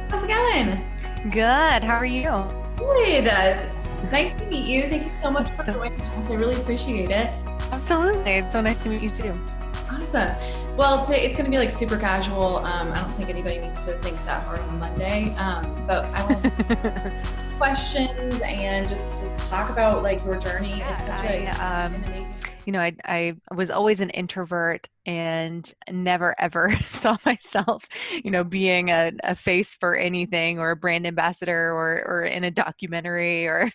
How's it going? Good. How are you? Good. Nice to meet you. Thank you so much for So, joining us. I really appreciate it. absolutely. It's so nice to meet you too. Awesome. Well, today it's going to be like super casual. I don't think anybody needs to think that hard on Monday. But I want questions and just talk about like your journey. It's Yeah, such an amazing journey. I was always an introvert and never ever saw myself, being a face for anything or a brand ambassador or in a documentary or,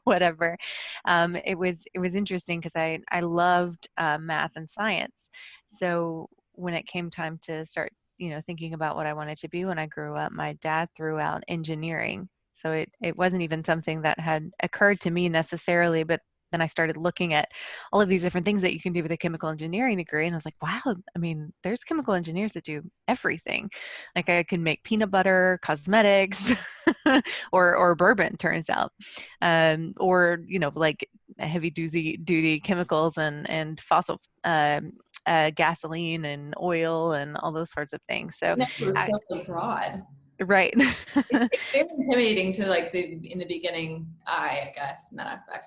whatever. It was interesting because I loved math and science. So when it came time to start, thinking about what I wanted to be when I grew up, my dad threw out engineering. So it wasn't even something that had occurred to me necessarily, but then I started looking at all of these different things that you can do with a chemical engineering degree. And I was like, wow, I mean, there's chemical engineers that do everything. Like I can make peanut butter, cosmetics, or bourbon, turns out. Or, like heavy duty chemicals and fossil gasoline and oil and all those sorts of things. So No, it was I, so like broad. right. It's very intimidating to like the in the beginning, I guess, in that aspect.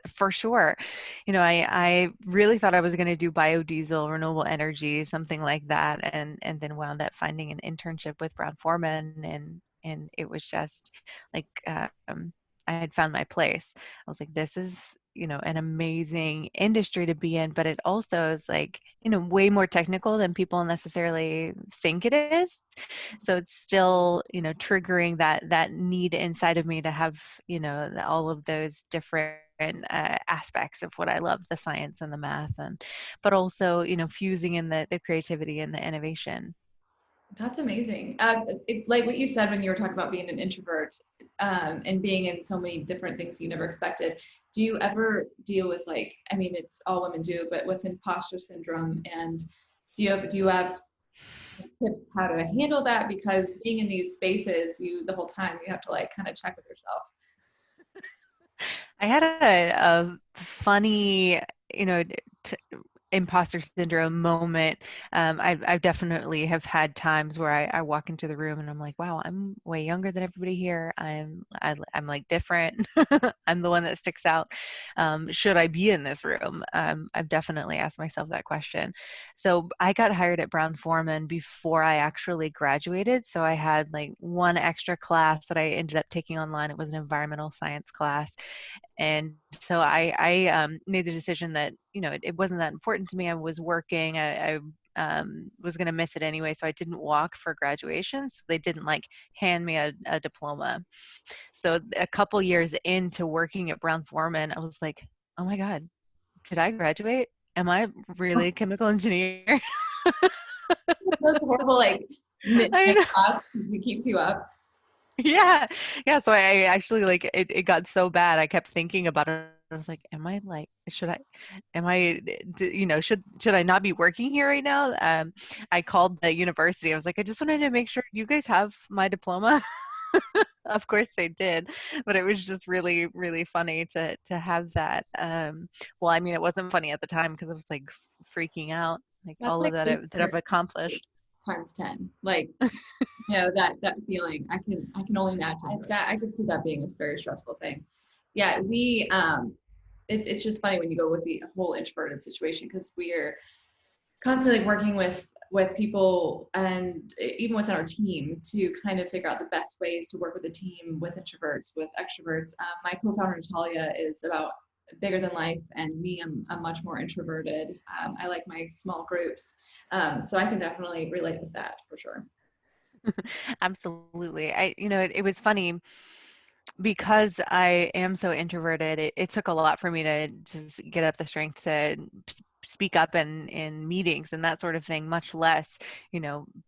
For sure. I really thought I was going to do biodiesel, renewable energy, something like that, and then wound up finding an internship with Brown Forman, and it was just like I had found my place. I was like, this is, an amazing industry to be in, but it also is like, way more technical than people necessarily think it is. So it's still, triggering that need inside of me to have, all of those different aspects of what I love, the science and the math, and but also, fusing in the creativity and the innovation. That's amazing. Like what you said when you were talking about being an introvert and being in so many different things you never expected. Do you ever deal with like, I mean, it's all women do, but with imposter syndrome? And do you have tips how to handle that? Because being in these spaces, you the whole time you have to like kind of check with yourself. I had a funny, you know, t imposter syndrome moment. I definitely have had times where I walk into the room and I'm like, wow, I'm way younger than everybody here. I'm like different. I'm the one that sticks out. Should I be in this room? I've definitely asked myself that question. So I got hired at Brown Forman before I actually graduated. So I had like one extra class that I ended up taking online. It was an environmental science class, and so I made the decision that, it wasn't that important to me. I was working. I was going to miss it anyway, so I didn't walk for graduation. So they didn't like hand me a diploma. So a couple years into working at Brown Forman, I was like, oh my God, did I graduate? Am I really a chemical engineer? Those horrible like I midnight know. thoughts that keeps you up. Yeah. Yeah. So I actually like it got so bad. I kept thinking about it. I was like, am I like, should I, am I, should I not be working here right now? I called the university. I was like, I just wanted to make sure you guys have my diploma. Of course they did, but it was just really, really funny to have that. Well, I mean, it wasn't funny at the time because I was like freaking out, like That's all of like that that I've accomplished. times 10. Like, that feeling. I can only imagine that. I could see that being a very stressful thing. Yeah, it's just funny when you go with the whole introverted situation because we're constantly working with people and even within our team to kind of figure out the best ways to work with a team with introverts, with extroverts. My co-founder Natalia is about bigger than life, and me, I'm much more introverted. I like my small groups, so I can definitely relate with that for sure. Absolutely. It was funny because I am so introverted. It took a lot for me to just get up the strength to speak up in meetings and that sort of thing, much less,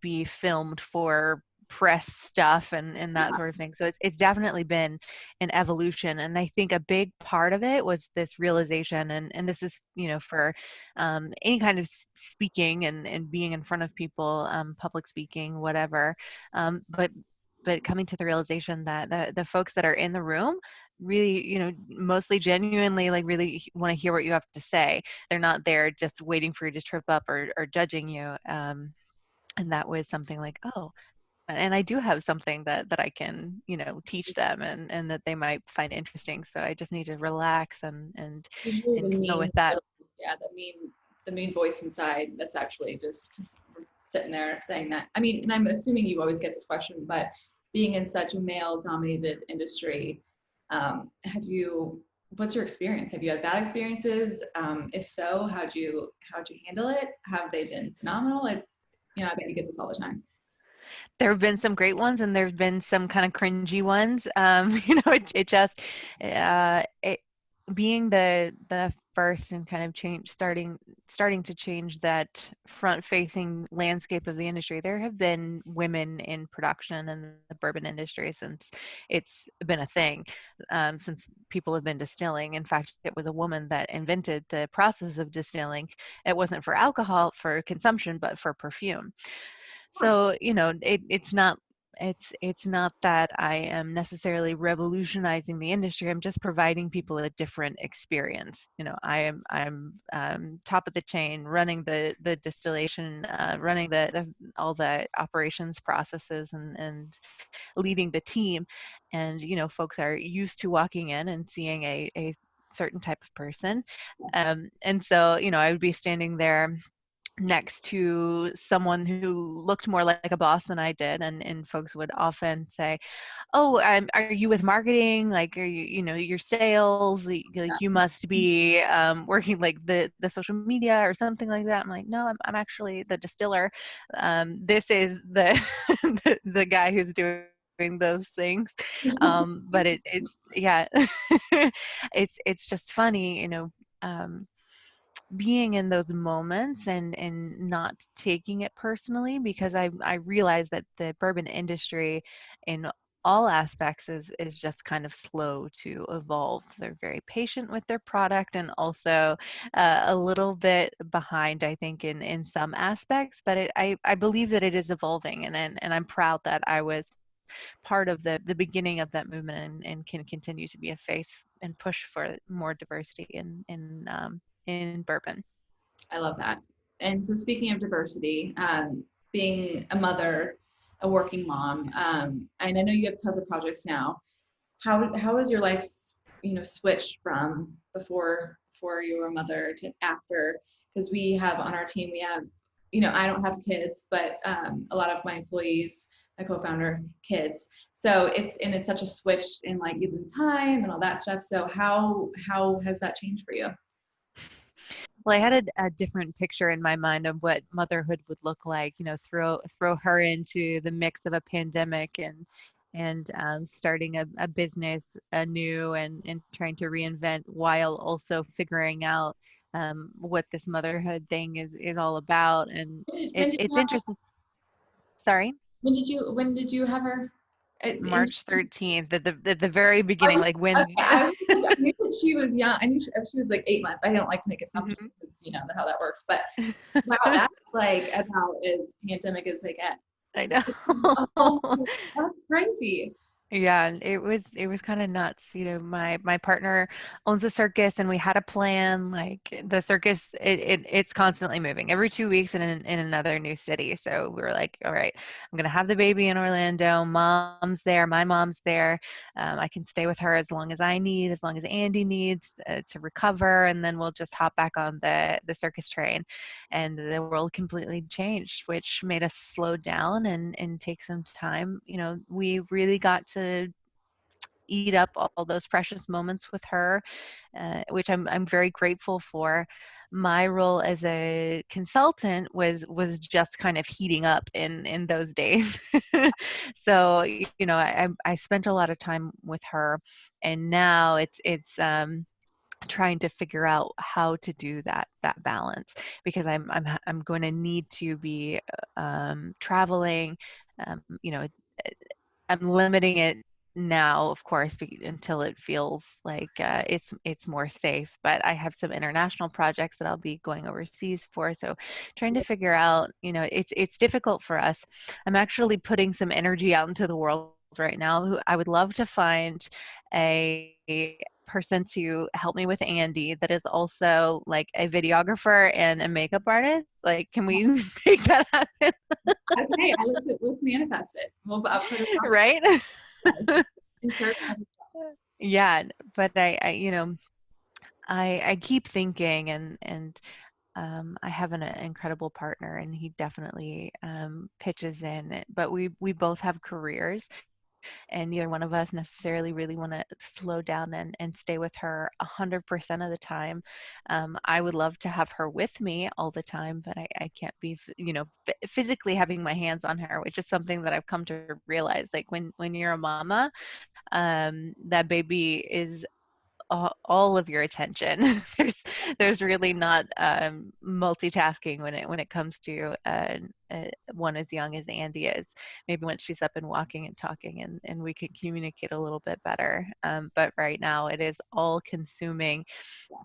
be filmed for press stuff and that Yeah. sort of thing. So it's definitely been an evolution. And I think a big part of it was this realization, and this is, for any kind of speaking and being in front of people, public speaking, whatever. But coming to the realization that the folks that are in the room really, mostly genuinely like really want to hear what you have to say. They're not there just waiting for you to trip up or judging you. And that was something like, oh, and I do have something that I can, teach them and that they might find interesting. So I just need to relax Usually and go with that. yeah, the mean voice inside that's actually just sitting there saying that. I mean, and I'm assuming you always get this question, but being in such a male dominated industry, have you, what's your experience? Have you had bad experiences? If so, how'd you handle it? Have they been phenomenal? I bet you get this all the time. There have been some great ones and there've been some kind of cringy ones. It just, it being the first and kind of starting to change that front facing landscape of the industry. There have been women in production in the bourbon industry since it's been a thing, since people have been distilling. In fact, it was a woman that invented the process of distilling. It wasn't for alcohol for consumption, but for perfume. Huh. So, it's not that I am necessarily revolutionizing the industry. I'm just providing people a different experience. I'm top of the chain, running the distillation, running the all the operations processes, and leading the team. And folks are used to walking in and seeing a certain type of person, and so I would be standing there next to someone who looked more like a boss than I did, and folks would often say, "Oh, are you with marketing? Like, are you, your sales? Like, you must be working like the social media or something like that." I'm like, "No, I'm actually the distiller. This is the the guy who's doing." Those things, but it's yeah. It's just funny, being in those moments and not taking it personally, because I realize that the bourbon industry in all aspects is just kind of slow to evolve. They're very patient with their product, and also a little bit behind, I think, in some aspects, but I believe that it is evolving, and I'm proud that I was part of the beginning of that movement, and can continue to be a face and push for more diversity in bourbon. I love that. And so speaking of diversity, being a mother, a working mom, and I know you have tons of projects now. How has your life, switched from before you were a mother to after? Because we have on our team, we have, I don't have kids, but a lot of my employees, my co-founder, kids. So it's such a switch in like even time and all that stuff. So how has that changed for you? Well, I had a different picture in my mind of what motherhood would look like. Throw her into the mix of a pandemic, and starting a business anew, and trying to reinvent while also figuring out what this motherhood thing is all about. And When did it's you have interesting. Sorry. when did you have her? March 13th, at the very beginning, like Okay, when. I was like, I knew that she was young. I knew she was like 8 months. I don't like to make assumptions Mhm. because how that works. But wow, that's like about as pandemic as they get. I Oh, know. that's crazy. Yeah, and it was kind of nuts. My partner owns a circus, and we had a plan. Like, the circus, it's constantly moving every 2 weeks in another new city. So we were like, all right, I'm gonna have the baby in Orlando. Mom's there, my mom's there. I can stay with her as long as I need, as long as Andy needs to recover, and then we'll just hop back on the circus train. And the world completely changed, which made us slow down and take some time. We really got to eat up all those precious moments with her, which I'm very grateful for. My role as a consultant was just kind of heating up in those days. So I spent a lot of time with her, and now it's trying to figure out how to do that balance, because I'm going to need to be traveling. Um, you know I'm limiting it now, of course, until it feels like it's more safe. But I have some international projects that I'll be going overseas for. So trying to figure out, it's difficult for us. I'm actually putting some energy out into the world right now. Who I would love to find a person to help me with Andy that is also like a videographer and a makeup artist. Like, can we make that happen? hey, let's manifest it. I'll put it on. Right? Yeah, insert. Yeah, but I keep thinking, and I have an incredible partner, and he definitely pitches in. But we both have careers, and neither one of us necessarily really want to slow down and stay with her 100% of the time. I would love to have her with me all the time, but I can't be, physically having my hands on her, which is something that I've come to realize. Like when you're a mama, that baby is all of your attention. there's really not multitasking when it comes to one as young as Andy is. Maybe once she's up and walking and talking, and we can communicate a little bit better. But right now it is all consuming,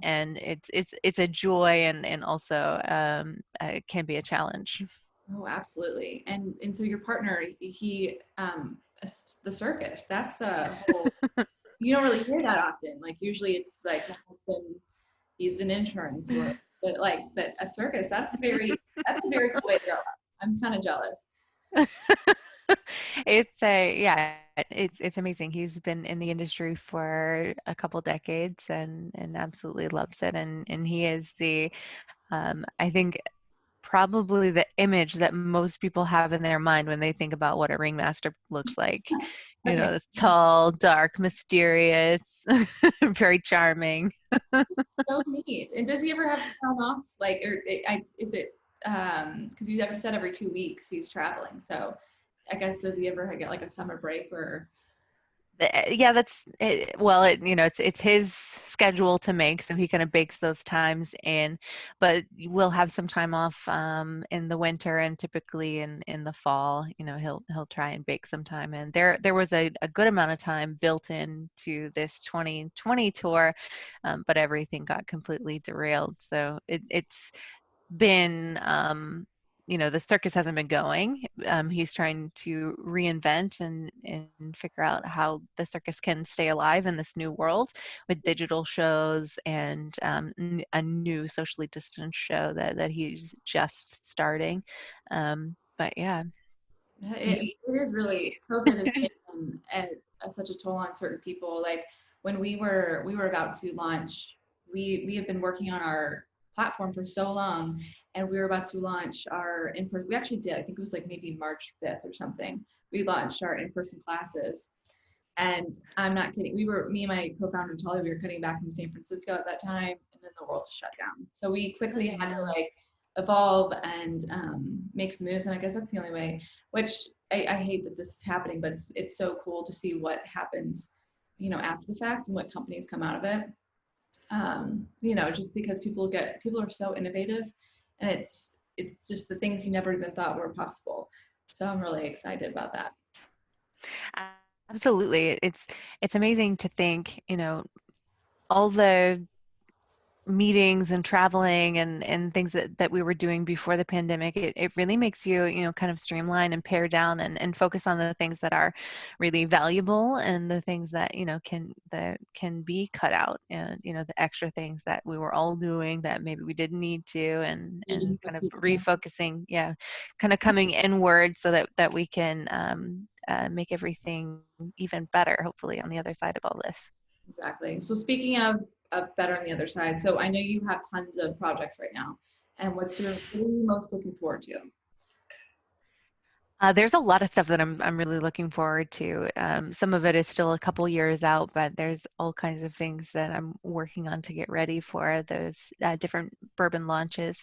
and it's a joy, and also it can be a challenge. Oh, absolutely. And so your partner, the circus. That's a whole. You don't really hear that often. Like usually it's like the husband, he's in insurance, or but a circus. That's a very cool way to grow up. I'm kind of jealous. It's amazing. He's been in the industry for a couple decades, and absolutely loves it. And he is I think, probably the image that most people have in their mind when they think about what a ringmaster looks like. Okay, This tall, dark, mysterious, very charming. so neat. And does he ever have time off? Like, or is it because you ever said every 2 weeks he's traveling? So I guess does he ever get like a summer break or? Yeah, that's it. Well, it's his schedule to make, so he kind of bakes those times in. But we'll have some time off in the winter, and typically in the fall. He'll try and bake some time in. There was a good amount of time built into this 2020 tour, but everything got completely derailed. So it's been the circus hasn't been going. He's trying to reinvent and figure out how the circus can stay alive in this new world with digital shows, and a new socially distanced show that he's just starting. But yeah. It is really COVID has taken such a toll on certain people. Like when we were about to launch, we have been working on our platform for so long, and we were about to launch our in-person. We actually did. I think it was like maybe March 5th or something. We launched our in-person classes, and I'm not kidding. Me and my co-founder Natalia, we were cutting back from San Francisco at that time, and then the world just shut down. So we quickly had to like evolve and make some moves. And I guess that's the only way. Which I hate that this is happening, but it's so cool to see what happens, after the fact and what companies come out of it. Just because people are so innovative, and it's just the things you never even thought were possible. So I'm really excited about that. Absolutely. It's amazing to think, all the meetings and traveling and things that we were doing before the pandemic. It really makes you, kind of streamline and pare down and focus on the things that are really valuable, and the things that, can be cut out, and, the extra things that we were all doing that maybe we didn't need to, and kind of refocusing, yeah, kind of coming inward, so that we can make everything even better, hopefully, on the other side of all this. Exactly. So speaking of better on the other side, so I know you have tons of projects right now, and what are you most looking forward to? There's a lot of stuff that I'm really looking forward to. Some of it is still a couple years out, but there's all kinds of things that I'm working on to get ready for those different bourbon launches.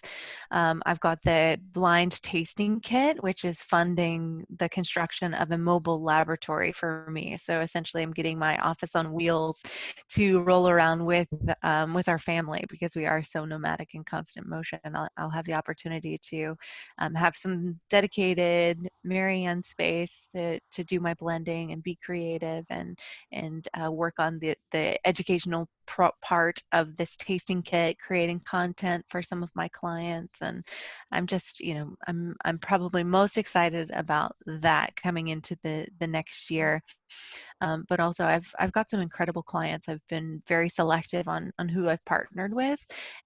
I've got the blind tasting kit, which is funding the construction of a mobile laboratory for me. So essentially, I'm getting my office on wheels to roll around with our family, because we are so nomadic and constant motion. And I'll have the opportunity to have some dedicated Marianne space to do my blending and be creative, and work on the educational part of this tasting kit, creating content for some of my clients. And I'm just, I'm probably most excited about that coming into the next year. But also I've got some incredible clients. I've been very selective on who I've partnered with,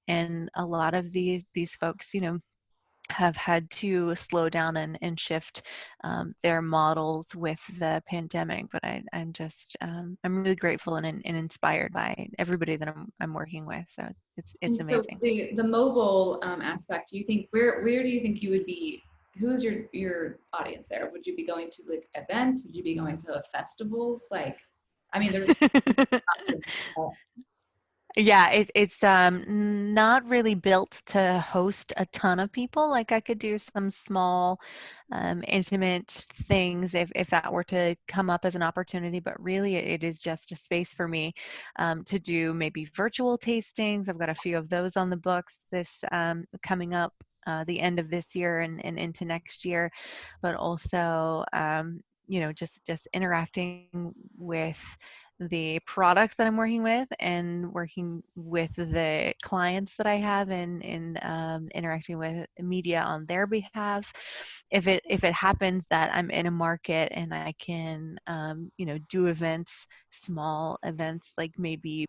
and a lot of these folks, have had to slow down and shift their models with the pandemic. But I'm just I'm really grateful and inspired by everybody that I'm working with. So it's And so amazing. the mobile aspect, do you think where do you think you would be? Who's your audience there? Would you be going to like events? Would you be going to festivals? Like, I mean, there's options. Yeah, it's not really built to host a ton of people. Like I could do some small, intimate things if that were to come up as an opportunity, but really it is just a space for me to do maybe virtual tastings. I've got a few of those on the books this coming up the end of this year and into next year, but also just interacting with the product that I'm working with and working with the clients that I have and interacting with media on their behalf. If it happens that I'm in a market and I can do events, small events like maybe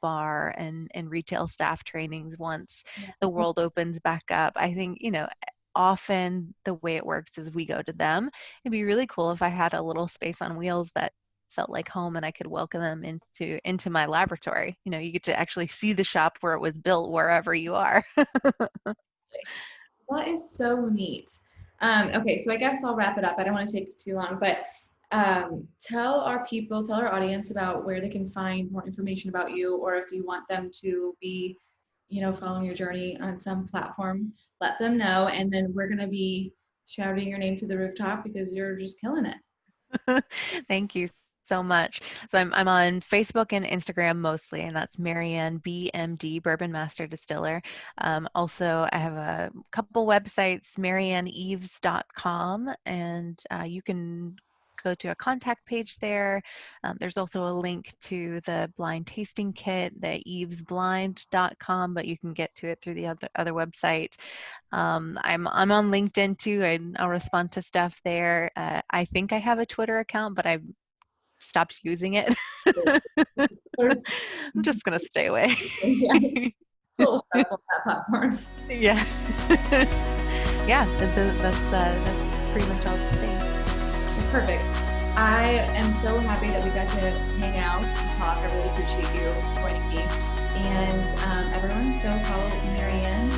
bar and retail staff trainings once the world opens back up, I think often the way it works is we go to them. It'd be really cool if I had a little space on wheels that felt like home and I could welcome them into my laboratory. You get to actually see the shop where it was built wherever you are. That is so neat. Okay, so I guess I'll wrap it up. I don't want to take too long, but tell our audience about where they can find more information about you, or if you want them to be, following your journey on some platform, let them know. And then we're going to be shouting your name to the rooftop because you're just killing it. Thank you so much. So I'm on Facebook and Instagram mostly, and that's Marianne BMD, Bourbon Master Distiller. Also, I have a couple websites, marianneeaves.com, and you can go to a contact page there. There's also a link to the blind tasting kit, the eavesblind.com, but you can get to it through the other website. I'm on LinkedIn too. I'll respond to stuff there. I think I have a Twitter account, but I've stopped using it. I'm just gonna stay away. Yeah, it's a little stressful that platform. Yeah. Yeah, that's pretty much all the things. Perfect. I am so happy that we got to hang out and talk. I really appreciate you joining me. And everyone, go follow Marianne